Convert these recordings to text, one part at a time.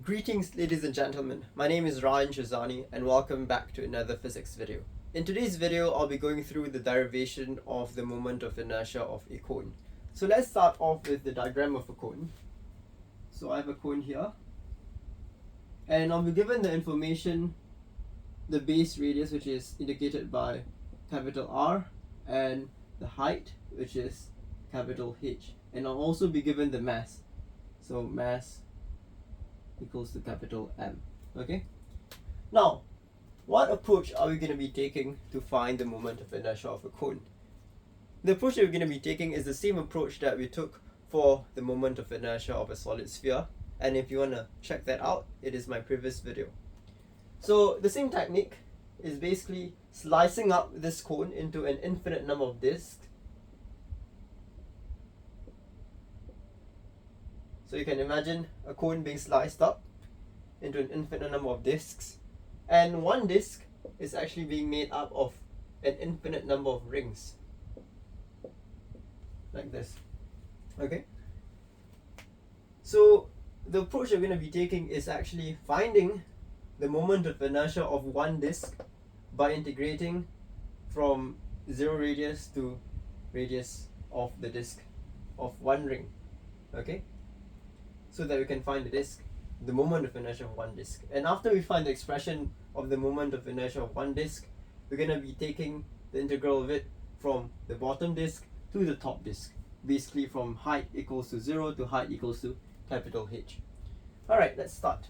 Greetings ladies and gentlemen, my name is Ryan Shazani and welcome back to another physics video. In today's video, I'll be going through the derivation of the moment of inertia of a cone. So let's start off with the diagram of a cone. So I have a cone here and I'll be given the information, the base radius, which is indicated by capital R, and the height, which is capital H, and I'll also be given the mass. So mass equals to capital M. Okay. Now, what approach are we going to be taking to find the moment of inertia of a cone? The approach that we're going to be taking is the same approach that we took for the moment of inertia of a solid sphere, and if you want to check that out, it is my previous video. So the same technique is basically slicing up this cone into an infinite number of disks. So you can imagine a cone being sliced up into an infinite number of disks, and one disk is actually being made up of an infinite number of rings, like this. Okay? So the approach we're going to be taking is actually finding the moment of inertia of one disk by integrating from 0 radius to radius of the disk of one ring. Okay? So that we can find the moment of inertia of one disk. And after we find the expression of the moment of inertia of one disk, we're going to be taking the integral of it from the bottom disk to the top disk, basically from height equals to 0 to height equals to capital H. Alright, let's start.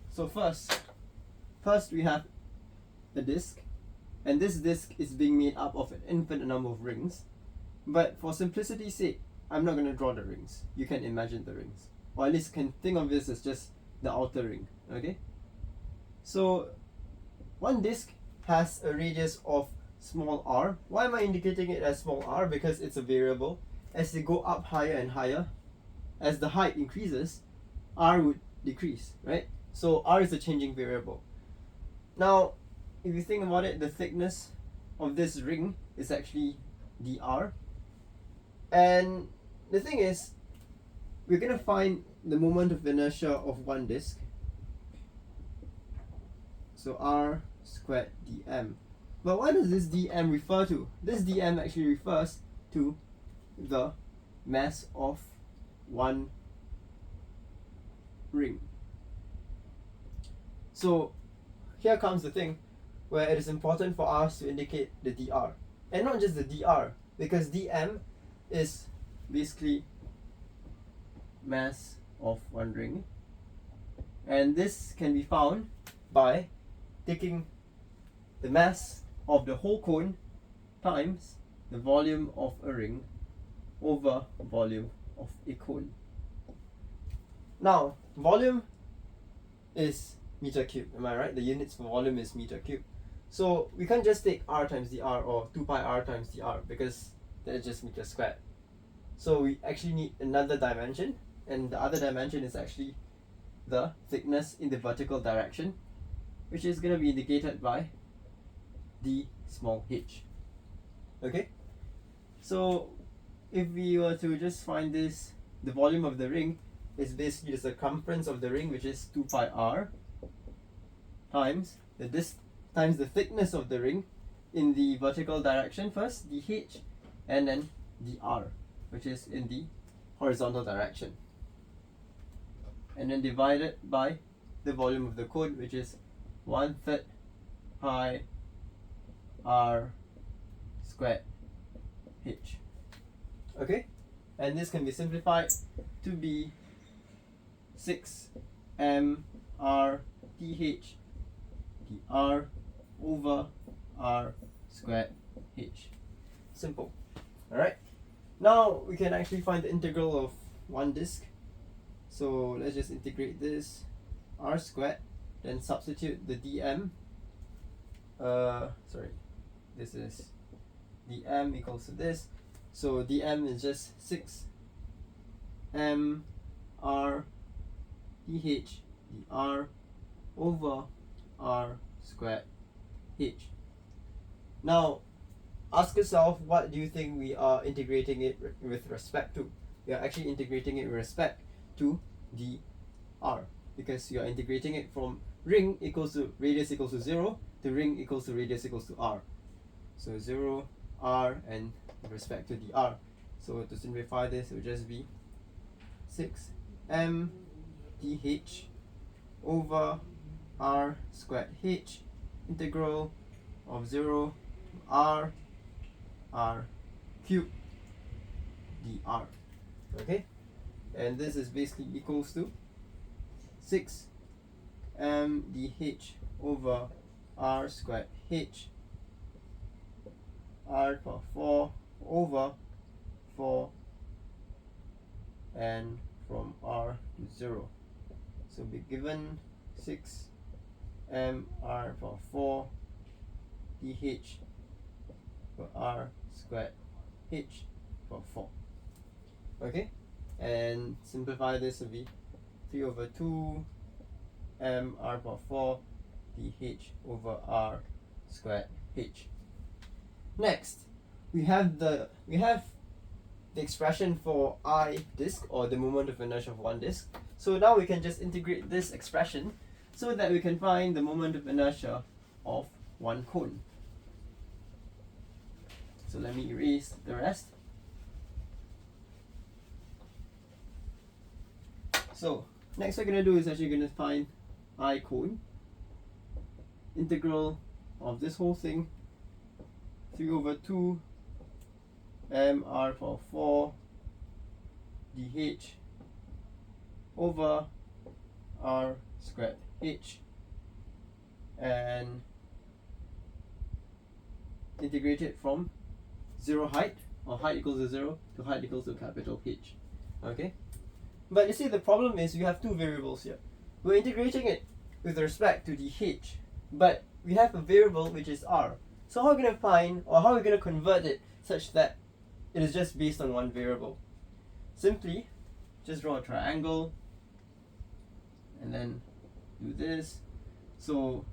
So first we have the disk, and this disk is being made up of an infinite number of rings. But for simplicity's sake, I'm not going to draw the rings. You can imagine the rings, or at least can think of this as just the outer ring. Okay? So one disk has a radius of small r. Why am I indicating it as small r? Because it's a variable. As they go up higher and higher, as the height increases, r would decrease, right? So r is a changing variable. Now, if you think about it, the thickness of this ring is actually dr. And the thing is, we're going to find the moment of inertia of one disk. So r squared dm. But what does this dm refer to? This dm actually refers to the mass of one ring. So here comes the thing where it is important for us to indicate the dr. And not just the dr, because dm is basically mass of one ring. And this can be found by taking the mass of the whole cone times the volume of a ring over volume of a cone. Now, volume is meter cubed, am I right? The units for volume is meter cubed. So we can't just take r times dr or 2 pi r times dr, because that's just meter squared. So we actually need another dimension, and the other dimension is actually the thickness in the vertical direction, which is going to be indicated by d small h. Okay? So if we were to just find this, the volume of the ring is basically the circumference of the ring, which is 2 pi r, times the thickness of the ring in the vertical direction first, dh, and then dr, which is in the horizontal direction, and then divided by the volume of the cone, which is 1/3 pi r squared h. Okay, and this can be simplified to be 6 m r dh dr over r squared h. Simple. Alright, now we can actually find the integral of one disk. So let's just integrate this r squared, then substitute the dm. This is dm equals to this. So dm is just 6 m r dh dr over r squared h. Now, ask yourself, what do you think we are integrating it with respect to? We are actually integrating it with respect to the r, because you are integrating it from ring equals to radius equals to 0 to ring equals to radius equals to r. So 0, r, and with respect to the r. So to simplify this, it will just be 6m dh over r squared h integral of 0 to r cubed dr. Okay, and this is basically equals to 6m dh over r squared h r power 4 over 4 and from r to 0. So be given 6m r power 4 dh per r squared h power 4. Okay, and simplify this will be 3 over 2 m r power 4 dh over r squared h. Next, we have the expression for I disk, or the moment of inertia of one disk. So now we can just integrate this expression so that we can find the moment of inertia of one cone. So let me erase the rest. So next we're going to do is actually going to find I cone. Integral of this whole thing, 3 over 2 m r power 4 dh over r squared h, and integrate it from 0 height, or height equals to 0, to height equals to capital H. Okay, but you see the problem is you have two variables here. We're integrating it with respect to the h, but we have a variable which is r. So how are we going to find, or how are we going to convert it such that it is just based on one variable? Simply just draw a triangle and then do this. So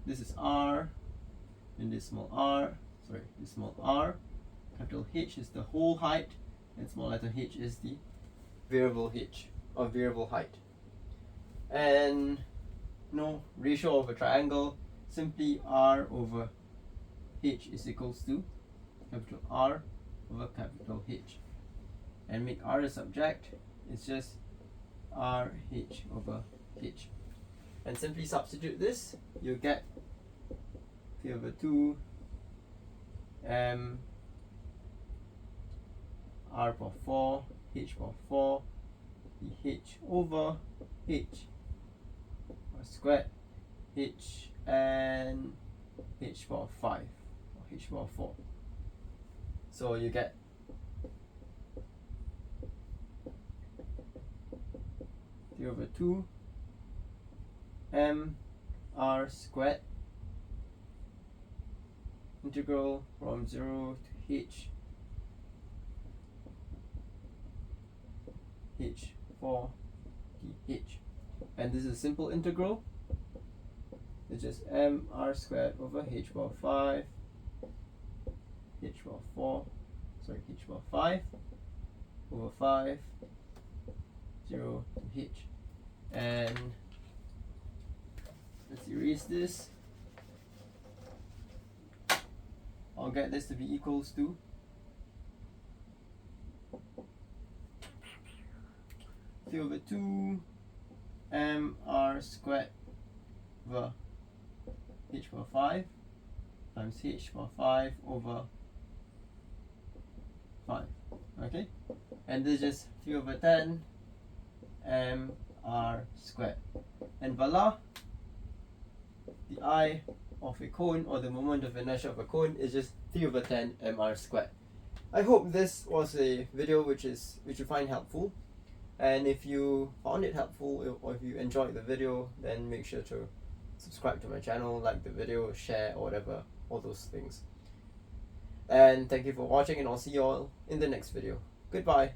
this is r, and this small r, this small r, capital H is the whole height, and small letter h is the variable h, or variable height. And ratio of a triangle, simply r over h is equals to capital R over capital H, and make r a subject. It's just r h over h, and simply substitute this. You get 3 over 2 m r power 4 h power 4 dh over h squared h and h power 5 or h power 4. So you get 3 over 2 m r squared integral from 0 to h 4 dh, and this is a simple integral. It's just m r squared over h power 5 h power 4 h power 5 over 5 0 to h, and let's erase this. I'll get this to be equals to 3 over 2 m r squared over h power 5 times h power 5 over 5. Okay, and this is just 3 over 10 m r squared, and voila, the I of a cone, or the moment of inertia of a cone, is just 3 over 10 mr squared. I hope this was a video which you find helpful, and if you found it helpful, or if you enjoyed the video, then make sure to subscribe to my channel, like the video, share, or whatever, all those things. And thank you for watching, and I'll see you all in the next video. Goodbye.